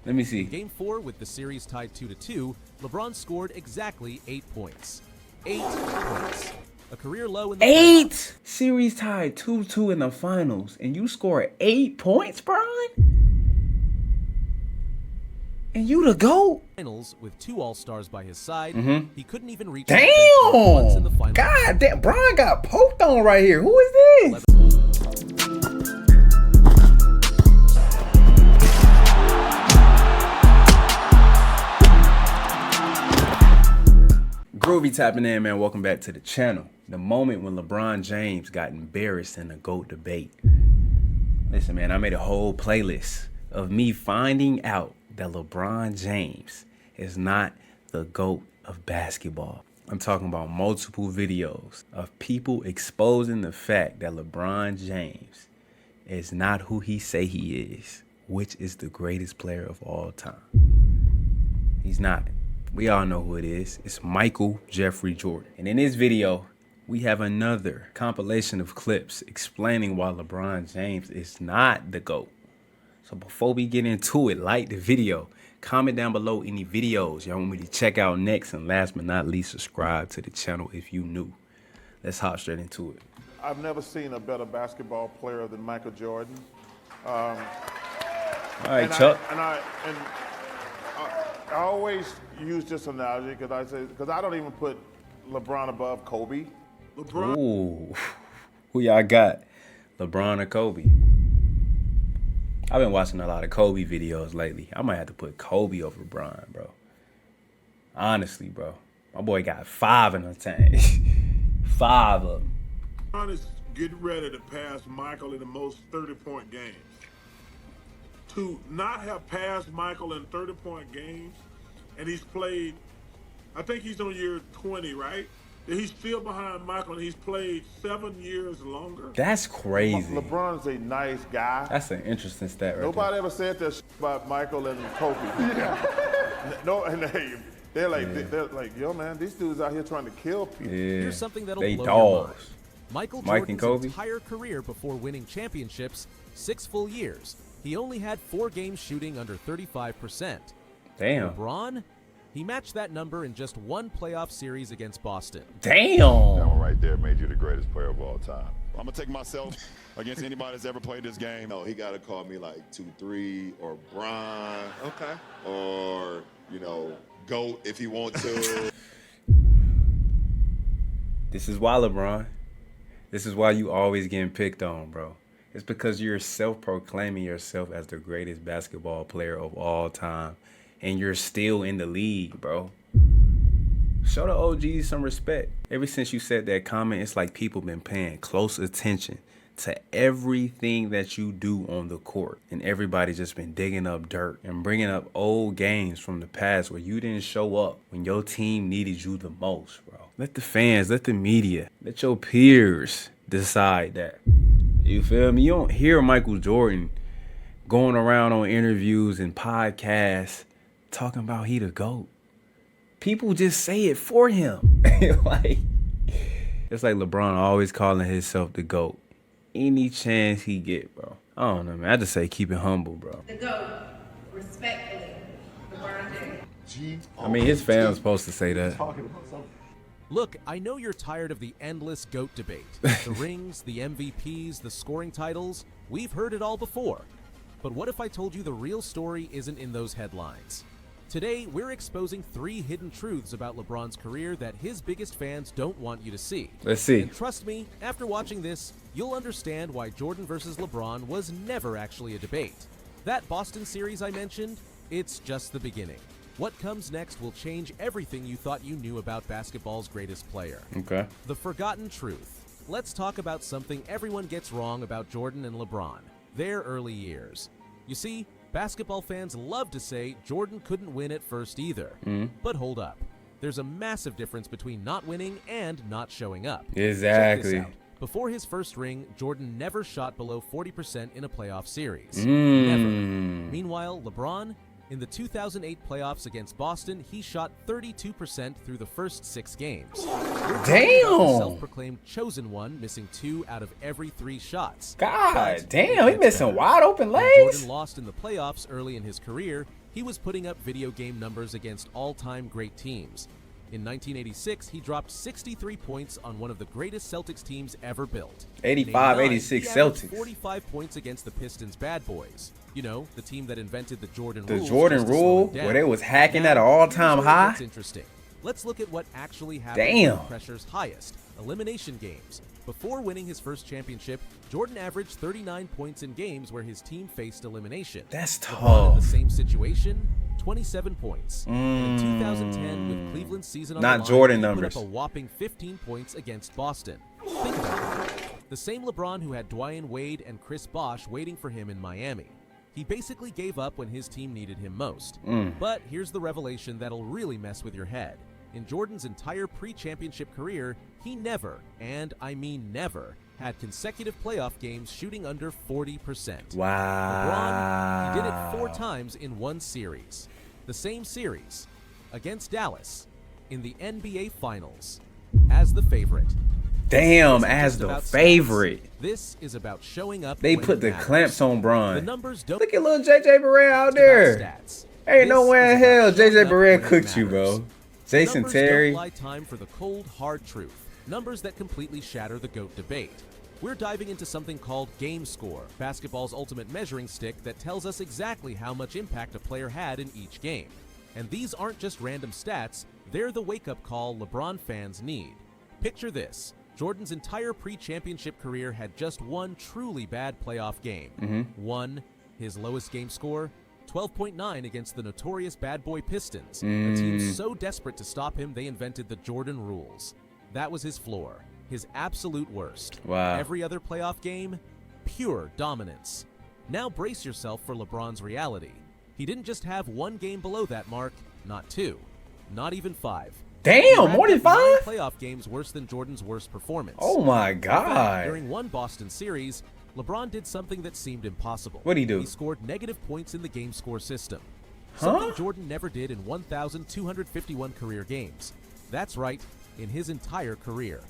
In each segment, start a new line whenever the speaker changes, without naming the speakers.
Let me see.
In Game 4, with the series tied 2-2, LeBron scored exactly 8 points. 8 points. A career low in the playoffs.
Series tied 2-2 in the finals, and you scored 8 points, Brian? And you the GOAT?
Finals with 2 All-Stars by his side, he couldn't even reach
Damn!
once in the final.
God damn, Brian got poked on right here. Who is this? Groovy tapping in, man. Welcome back to the channel. The moment when LeBron James got embarrassed in the GOAT debate. Listen, man, I made a whole playlist of me finding out that LeBron James is not the GOAT of basketball. I'm talking about multiple videos of people exposing the fact that LeBron James is not who he say he is, which is the greatest player of all time. He's not. We all know who it is. It's Michael Jeffrey Jordan. And in this video, we have another compilation of clips explaining why LeBron James is not the GOAT. So before we get into it, like the video, comment down below any videos y'all want me to check out next, and last but not least, subscribe to the channel if you new. Let's hop straight into it.
I've never seen a better basketball player than Michael Jordan.
All right, Chuck.
I always use this analogy because I don't even put LeBron above Kobe.
Ooh, who y'all got? LeBron or Kobe? I've been watching a lot of Kobe videos lately. I might have to put Kobe over LeBron, bro. Honestly, bro. My boy got 5 in the tank. 5 of them.
LeBron is getting ready to pass Michael in the most 30-point games. To not have passed Michael in 30-point games, and he's played, I think he's on year 20, right? He's still behind Michael, and he's played 7 years longer.
That's crazy.
LeBron's a nice guy.
That's an interesting stat right
Nobody ever said that shit about Michael and Kobe. No, and they're like, yo, man, these dudes out here trying to kill people.
Yeah.
Here's something that'll
They
blow your mind.
dogs.
Michael
Mike and
Jordan's
Kobe?
entire career before winning championships, 6 full years, he only had 4 games shooting under 35%.
Damn.
LeBron, he matched that number in just 1 playoff series against Boston.
Damn.
That one right there made you the greatest player of all time. I'm gonna take myself against anybody that's ever played this game.
No, he gotta call me like 2-3 or Bron. Okay. Or, you know, GOAT if he wants to.
This is why, LeBron. This is why you always getting picked on, bro. It's because you're self-proclaiming yourself as the greatest basketball player of all time, and you're still in the league, bro. Show the OGs some respect. Ever since you said that comment, it's like people been paying close attention to everything that you do on the court, and everybody just been digging up dirt and bringing up old games from the past where you didn't show up when your team needed you the most, bro. Let the fans, let the media, let your peers decide that. You feel me? You don't hear Michael Jordan going around on interviews and podcasts talking about he the GOAT. People just say it for him. It's like LeBron always calling himself the GOAT. Any chance he get, bro. I don't know, man. I just say keep it humble, bro.
The GOAT, respectfully, LeBron James.
I mean, his fans supposed to say that.
Look, I know you're tired of the endless GOAT debate. The rings, the MVPs, the scoring titles, we've heard it all before. But what if I told you the real story isn't in those headlines? Today, we're exposing 3 hidden truths about LeBron's career that his biggest fans don't want you to see.
Let's see.
And trust me, after watching this, you'll understand why Jordan versus LeBron was never actually a debate. That Boston series I mentioned, it's just the beginning. What comes next will change everything you thought you knew about basketball's greatest player.
Okay.
The forgotten truth. Let's talk about something everyone gets wrong about Jordan and LeBron, their early years. You see, basketball fans love to say Jordan couldn't win at first either. But hold up. There's a massive difference between not winning and not showing up.
Exactly.
Check this out. Before his first ring, Jordan never shot below 40% in a playoff series. Never. Meanwhile, LeBron, in the 2008 playoffs against Boston, he shot 32% through the first 6 games.
Damn!
The self-proclaimed chosen one, missing 2 out of every 3 shots.
God
But
damn, he missing wide open
when
legs.
Jordan lost in the playoffs early in his career, He was putting up video game numbers against all-time great teams. In 1986, he dropped 63 points on one of the greatest Celtics teams ever built.
85,
In
86
he averaged
Celtics.
45 points against the Pistons Bad Boys. You know, the team that invented the Jordan
The
rules.
Jordan
just to slow
rule,
it down.
where they was hacking
Now,
at an all-time
here's where it
high.
gets interesting. Let's look at what actually happened
Damn.
when pressure's highest, elimination games. Before winning his first championship, Jordan averaged 39 points in games where his team faced elimination.
That's
LeBron in the
tough.
same situation, 27 points. And in 2010, with Cleveland's season on
Not
the line,
Jordan
he
numbers.
put up a whopping 15 points against Boston. Think about it. The same LeBron who had Dwayne Wade and Chris Bosh waiting for him in Miami. He basically gave up when his team needed him most. But here's the revelation that'll really mess with your head. In Jordan's entire pre-championship career, he never, and I mean never, had consecutive playoff games shooting under 40%. LeBron, he did it 4 times in one series. The same series, against Dallas, in the NBA Finals, as the favorite.
Damn,
This isn't
as
just
the
about stats.
favorite.
This is about showing up.
They
when
put
it
the
matters.
clamps on
The
Bron.
numbers don't.
Look at little JJ Barea out
It's about
there.
stats.
Ain't no
This
way
is
in
about
hell
showing
JJ
up
Barea
when it
cooked you,
matters.
bro. Jason
Numbers
Terry.
don't lie time for the cold, hard truth. Numbers that completely shatter the GOAT debate. We're diving into something called game score, basketball's ultimate measuring stick that tells us exactly how much impact a player had in each game. And these aren't just random stats, they're the wake-up call LeBron fans need. Picture this. Jordan's entire pre-championship career had just one truly bad playoff game. One, his lowest game score, 12.9 against the notorious Bad Boy Pistons, a team so desperate to stop him they invented the Jordan rules. That was his floor, his absolute worst.
Wow.
Every other playoff game, pure dominance. Now brace yourself for LeBron's reality. He didn't just have one game below that mark, not 2, not even 5. He
Damn,
racked
more than
up 9
5?
playoff games worse than Jordan's worst performance.
Oh my
In fact,
God.
during one Boston series, LeBron did something that seemed impossible.
What'd he do?
He scored negative points in the game score system.
Huh?
Something Jordan never did in 1,251 career games. That's right, in his entire career.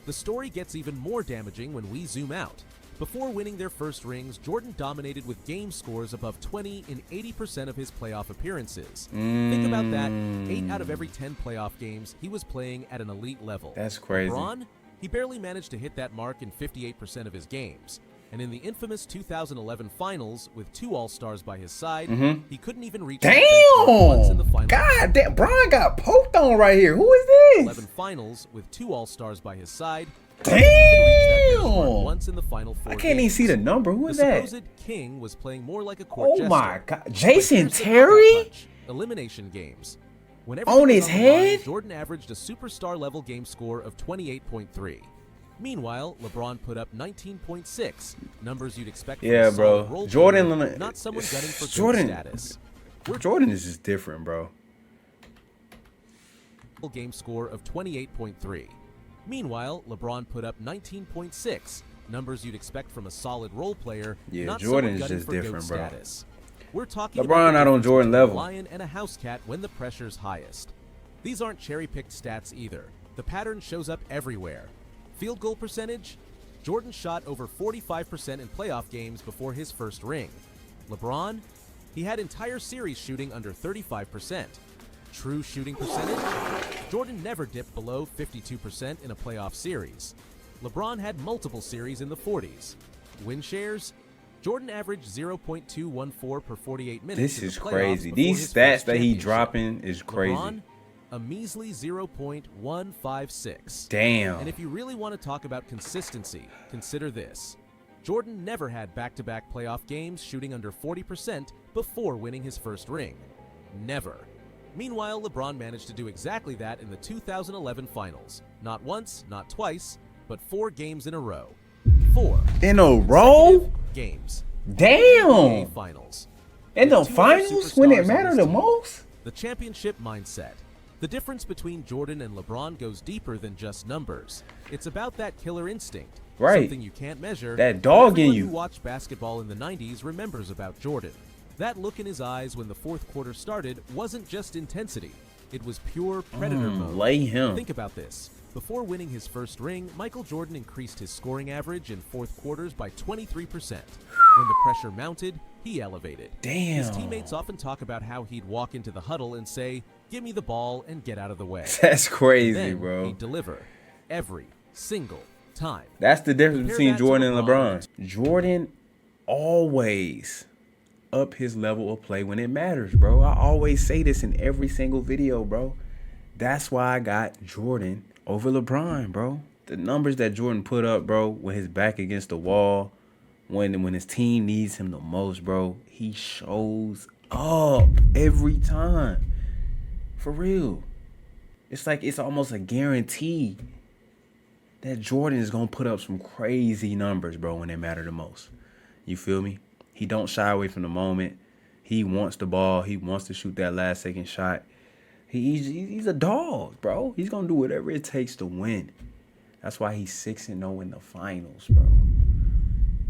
The story gets even more damaging when we zoom out. Before winning their first rings, Jordan dominated with game scores above 20 in 80% of his playoff appearances. Think about that. 8 out of every 10 playoff games, he was playing at an elite level.
That's crazy.
LeBron, he barely managed to hit that mark in 58% of his games. And in the infamous 2011 Finals, with 2 All-Stars by his side, he couldn't even reach the benchmark once in the
Damn.
final.
God damn. Bron got poked on right here. Who is this?
11 Finals, with 2 All-Stars by his side, he couldn't even reach that benchmark
Damn.
once in the final 4
I can't even see the
games.
number. Who
The
is that?
supposed king was playing more like a court
Oh
jester.
my God.
But
Jason
here's the knockout
Terry?
punch. Elimination games. When
On
everything was
his
the line,
head?
Jordan averaged a superstar level game score of 28.3. Meanwhile, LeBron put up 19.6, numbers you'd expect from
Yeah,
a
bro.
solid role
Jordan-
player, not someone gunning for
Jordan-
GOAT status.
Jordan is just different, bro.
Game score of 28.3. Meanwhile, LeBron put up 19.6, numbers you'd expect from a solid role player,
Yeah,
not
Jordan
someone
is
gunning
just
for GOAT
different, bro.
status. We're talking
LeBron
about the
not on
difference
Jordan
between
level.
a lion and a house cat when the pressure's highest. These aren't cherry-picked stats either. The pattern shows up everywhere. Field goal percentage? Jordan shot over 45% in playoff games before his first ring. LeBron? He had entire series shooting under 35%. True shooting percentage? Jordan never dipped below 52% in a playoff series. LeBron had multiple series in the 40s. Win shares? Jordan averaged 0.214 per 48 minutes.
This
in the
is
playoffs
crazy.
before
These
his
stats
first
that he
championship.
dropping is crazy.
LeBron, a measly 0.156.
Damn.
And if you really want to talk about consistency, consider this. Jordan never had back-to-back playoff games shooting under 40% before winning his first ring. Never. Meanwhile, LeBron managed to do exactly that in the 2011 Finals. Not once, not twice, but 4 games in a row. 4
In a row?
consecutive games.
Damn.
NBA Finals.
In the
With 2 other
finals when it
superstars on
mattered
his
the
team.
most?
The championship mindset. The difference between Jordan and LeBron goes deeper than just numbers. It's about that killer instinct.
Right.
Something you can't measure.
That
but
dog in
everyone
you.
who watched basketball in the 90s remembers about Jordan. That look in his eyes when the fourth quarter started wasn't just intensity. It was pure predator mode.
Lay him.
Think about this. Before winning his first ring, Michael Jordan increased his scoring average in fourth quarters by 23%. When the pressure mounted, he elevated.
Damn.
His teammates often talk about how he'd walk into the huddle and say, "Give me the ball and get out of the way."
That's crazy,
Then
bro.
he'd deliver every single time.
That's the difference
Compare
between
that to
Jordan and
LeBron.
LeBron. Jordan always up his level of play when it matters, bro. I always say this in every single video, bro. That's why I got Jordan over LeBron, bro. The numbers that Jordan put up, bro, with his back against the wall, when his team needs him the most, bro, he shows up every time. For real. It's like it's almost a guarantee that Jordan is going to put up some crazy numbers, bro, when they matter the most. You feel me? He don't shy away from the moment. He wants the ball. He wants to shoot that last second shot. He's a dog, bro. He's going to do whatever it takes to win. That's why he's 6-0 in the finals, bro.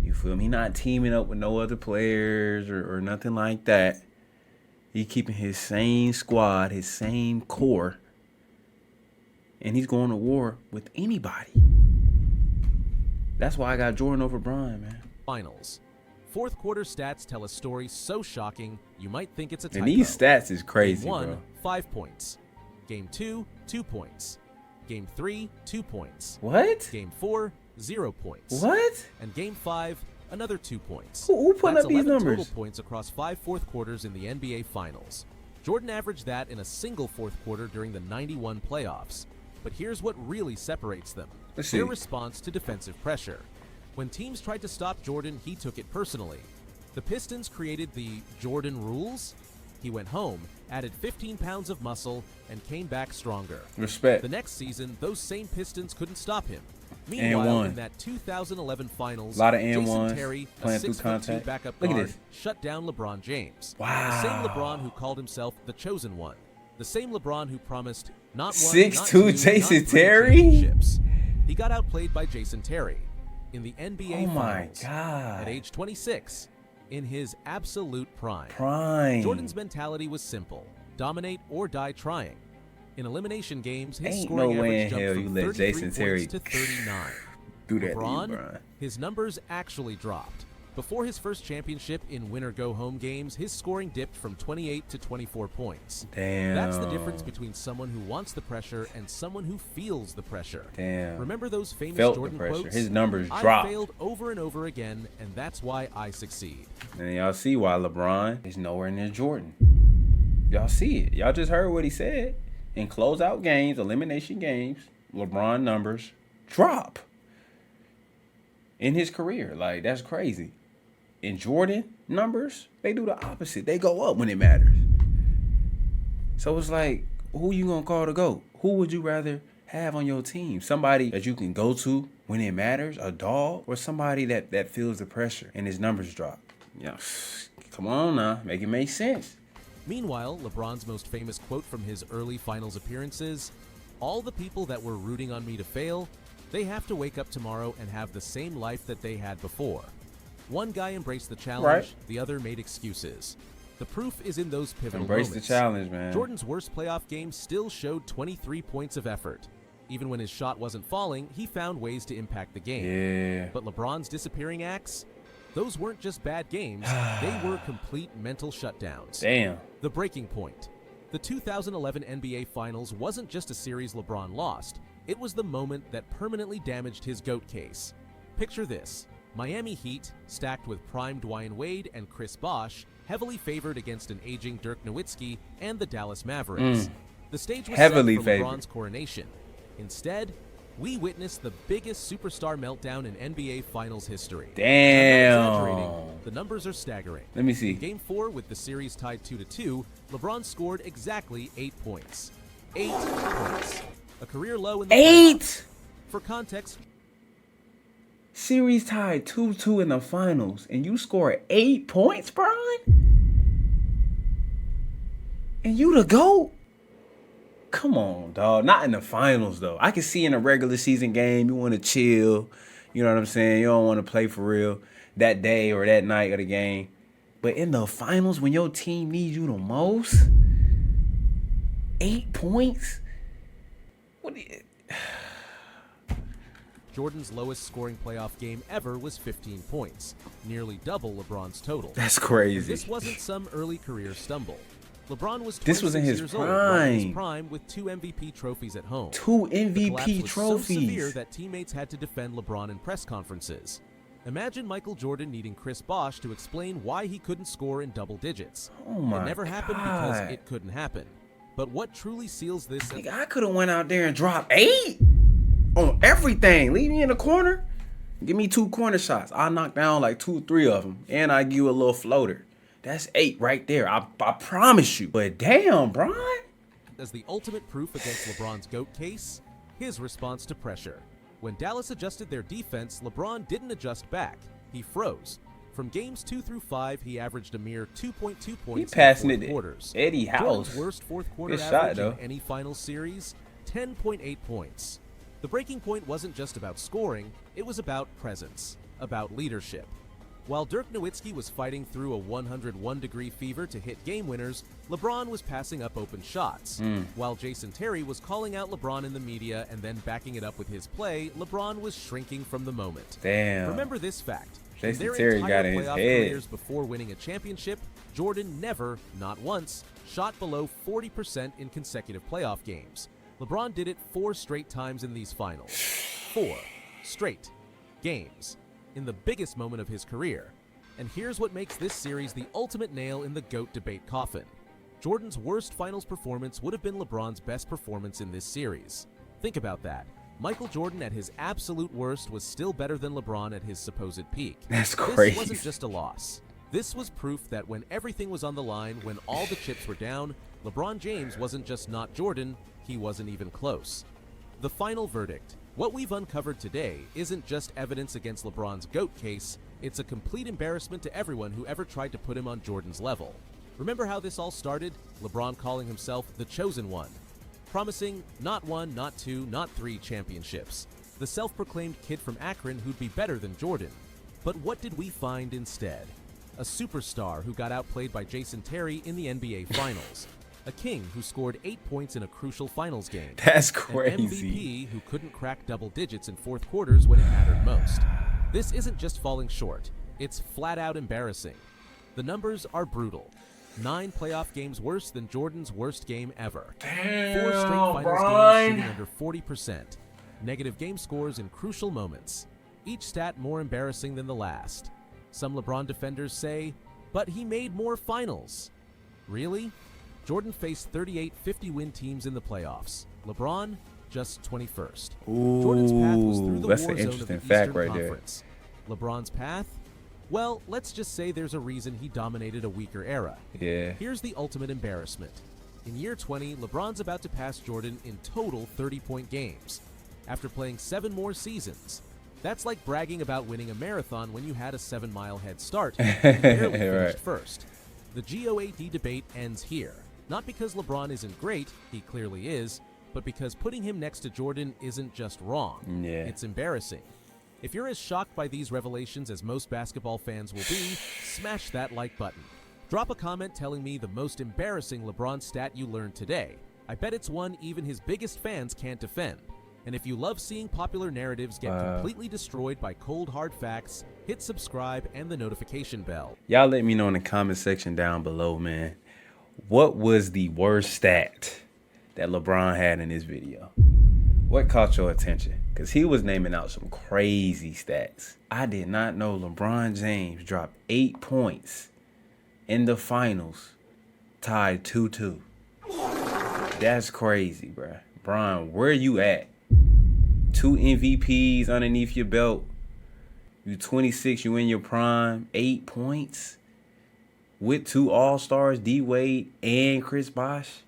You feel me? He not teaming up with no other players or nothing like that. He keeping his same squad, his same core. And he's going to war with anybody. That's why I got Jordan over Bron, man.
Finals. Fourth quarter stats tell a story so shocking you might think it's a typo.
And these stats is crazy,
Game 1,
bro.
5 points. Game 2, 2 points. Game 3, 2 points.
What?
Game 4, 0 points.
What?
And Game 5, another 2 points.
Who putting
That's
up these
11
numbers?
total points across 5 fourth quarters in the NBA Finals. Jordan averaged that in a single fourth quarter during the 91 playoffs. But here's what really separates them.
Let's
Their
see.
response to defensive pressure. When teams tried to stop Jordan, he took it personally. The Pistons created the Jordan rules. He went home, added 15 pounds of muscle, and came back stronger.
Respect.
The next season, those same Pistons couldn't stop him.
And
Meanwhile,
one.
in that 2011 Finals,
Lot of and
Jason
ones,
Terry, a
playing through
6'2"
contact.
backup
Look at
guard,
this.
shut down LeBron James.
Wow.
The same LeBron who called himself the chosen one. The same LeBron who promised not one,
6'2"
not two,
Jason
not three
Terry?
championships. He got outplayed by Jason Terry in the NBA
Oh my
Finals
God.
at age 26, in his absolute prime.
Prime.
Jordan's mentality was simple: dominate or die trying. In elimination games, his
Ain't
scoring
no way in
average jumped
hell
from
you let
33
Jason Terry
points to 39.
do that to you,
LeBron,
Bron.
his numbers actually dropped. Before his first championship in win-or-go-home games, his scoring dipped from 28 to 24 points.
Damn.
That's the difference between someone who wants the pressure and someone who feels the pressure.
Damn.
Remember those famous
Felt the
Jordan
pressure.
quotes?
His numbers
I
dropped.
failed over and over again, and that's why I succeed.
And y'all see why LeBron is nowhere near Jordan. Y'all see it. Y'all just heard what he said. In closeout games, elimination games, LeBron numbers drop in his career. Like, that's crazy. In Jordan numbers, they do the opposite. They go up when it matters. So it's like, who you gonna call the GOAT? Who would you rather have on your team? Somebody that you can go to when it matters, a dog, or somebody that feels the pressure and his numbers drop? Yeah, come on now, make it make sense.
Meanwhile, LeBron's most famous quote from his early finals appearances: "All the people that were rooting on me to fail, they have to wake up tomorrow and have the same life that they had before." One guy embraced the challenge,
Right.
the other made excuses. The proof is in those pivotal
Embrace
moments.
the challenge, man.
Jordan's worst playoff game still showed 23 points of effort. Even when his shot wasn't falling, he found ways to impact the game.
Yeah.
But LeBron's disappearing acts, those weren't just bad games, they were complete mental shutdowns.
Damn.
The breaking point. The 2011 NBA Finals wasn't just a series LeBron lost. It was the moment that permanently damaged his GOAT case. Picture this: Miami Heat, stacked with prime Dwayne Wade and Chris Bosh, heavily favored against an aging Dirk Nowitzki and the Dallas Mavericks. The stage was
Heavily
set for
favored.
LeBron's coronation. Instead, we witnessed the biggest superstar meltdown in NBA Finals history.
Damn.
I'm not exaggerating. The numbers are staggering.
Let me see.
In Game 4, with the series tied 2-2, LeBron scored exactly 8 points. 8 points. A career low in the playoffs.
8.
For context,
Series tied 2-2 in the finals, and you score 8 points, Brian? And you the GOAT? Come on, dog. Not in the finals, though. I can see in a regular season game, you want to chill. You know what I'm saying? You don't want to play for real that day or that night of the game. But in the finals, when your team needs you the most, 8 points? What do you...
Jordan's lowest scoring playoff game ever was 15 points, nearly double LeBron's total.
That's
And
crazy.
this wasn't some early career stumble. LeBron was 26
This was in his
years old, right in his
prime.
prime with 2 MVP trophies at home.
2
The collapse
MVP
was so severe
trophies.
that teammates had to defend LeBron in press conferences. Imagine Michael Jordan needing Chris Bosh to explain why he couldn't score in double digits.
Oh my
It never happened
God.
because it couldn't happen. But what truly seals this?
Nigga, I could have went out there and dropped 8 on everything. Leave me in the corner. Give me 2 corner shots. I'll knock down like 2, 3 of them. And I give you a little floater. That's 8 right there. I promise you. But damn, Brian.
As the ultimate proof against LeBron's GOAT case, his response to pressure. When Dallas adjusted their defense, LeBron didn't adjust back. He froze. From games 2 through 5, he averaged a mere 2.2 points
passing
in
it
fourth quarters.
to Eddie
Jordan's
House.
worst fourth quarter
Good shot,
average
though.
in any final series, 10.8 points. The breaking point wasn't just about scoring, it was about presence, about leadership. While Dirk Nowitzki was fighting through a 101-degree fever to hit game winners, LeBron was passing up open shots. While Jason Terry was calling out LeBron in the media and then backing it up with his play, LeBron was shrinking from the moment.
Damn.
Remember this fact.
Jason
in their
Terry
entire
got in his
playoff
head.
careers before winning a championship, Jordan never, not once, shot below 40% in consecutive playoff games. LeBron did it 4 straight times in these finals. 4 straight games. In the biggest moment of his career. And here's what makes this series the ultimate nail in the GOAT debate coffin. Jordan's worst finals performance would have been LeBron's best performance in this series. Think about that. Michael Jordan at his absolute worst was still better than LeBron at his supposed peak.
That's
This
crazy.
wasn't just a loss. This was proof that when everything was on the line, when all the chips were down, LeBron James wasn't just not Jordan, he wasn't even close. The final verdict. What we've uncovered today isn't just evidence against LeBron's GOAT case, it's a complete embarrassment to everyone who ever tried to put him on Jordan's level. Remember how this all started? LeBron calling himself the chosen one, promising not 1, not 2, not 3 championships. The self-proclaimed kid from Akron who'd be better than Jordan. But what did we find instead? A superstar who got outplayed by Jason Terry in the NBA Finals. A king who scored 8 points in a crucial finals game.
That's
An
crazy.
MVP who couldn't crack double digits in fourth quarters when it mattered most. This isn't just falling short, it's flat out embarrassing. The numbers are brutal. 9 playoff games worse than Jordan's worst game ever. 4 straight finals games shooting under 40%. Negative game scores in crucial moments. Each stat more embarrassing than the last. Some LeBron defenders say, but he made more finals. Really? Jordan faced 38 50-win teams in the playoffs. LeBron, just 21st. Jordan's path was through the
That's
war
an
zone of
interesting
the
fact
Eastern
right there.
Conference. LeBron's path? Well, let's just say there's a reason he dominated a weaker era.
Yeah.
Here's the ultimate embarrassment. In year 20, LeBron's about to pass Jordan in total 30-point games, after playing 7 more seasons. That's like bragging about winning a marathon when you had a 7-mile head start and barely finished first. The GOAT debate ends here. Not because LeBron isn't great, he clearly is, but because putting him next to Jordan isn't just wrong.
Yeah.
It's embarrassing. If you're as shocked by these revelations as most basketball fans will be, smash that like button. Drop a comment telling me the most embarrassing LeBron stat you learned today. I bet it's one even his biggest fans can't defend. And if you love seeing popular narratives get completely destroyed by cold hard facts, hit subscribe and the notification bell.
Y'all let me know in the comment section down below, man. What was the worst stat that LeBron had in this video? What caught your attention? Because he was naming out some crazy stats. I did not know LeBron James dropped 8 points in the finals, tied 2-2. That's crazy, bruh. Brian, where you at? 2 MVPs underneath your belt. You 26, you in your prime. 8 points with 2 All-Stars, D-Wade and Chris Bosh.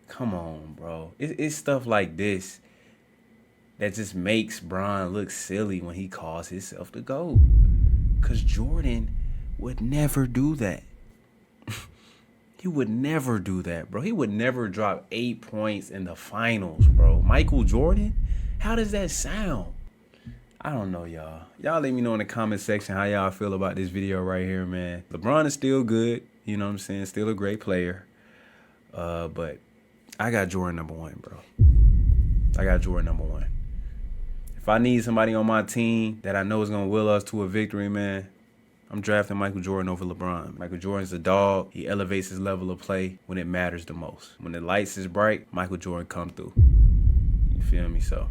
Come on, bro. It's stuff like this that just makes Bron look silly when he calls himself the GOAT. Because Jordan would never do that. He would never do that, bro. He would never drop 8 points in the finals, bro. Michael Jordan? How does that sound? I don't know, y'all. Y'all let me know in the comment section how y'all feel about this video right here, man. LeBron is still good. You know what I'm saying? Still a great player. But I got Jordan #1, bro. I got Jordan #1. If I need somebody on my team that I know is going to will us to a victory, man, I'm drafting Michael Jordan over LeBron. Michael Jordan's a dog. He elevates his level of play when it matters the most. When the lights is bright, Michael Jordan come through. You feel me? So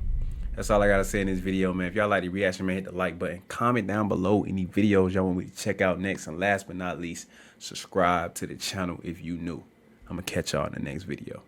that's all I got to say in this video, man. If y'all like the reaction, man, hit the like button. Comment down below any videos y'all want me to check out next. And last but not least, subscribe to the channel if you new. I'm going to catch y'all in the next video.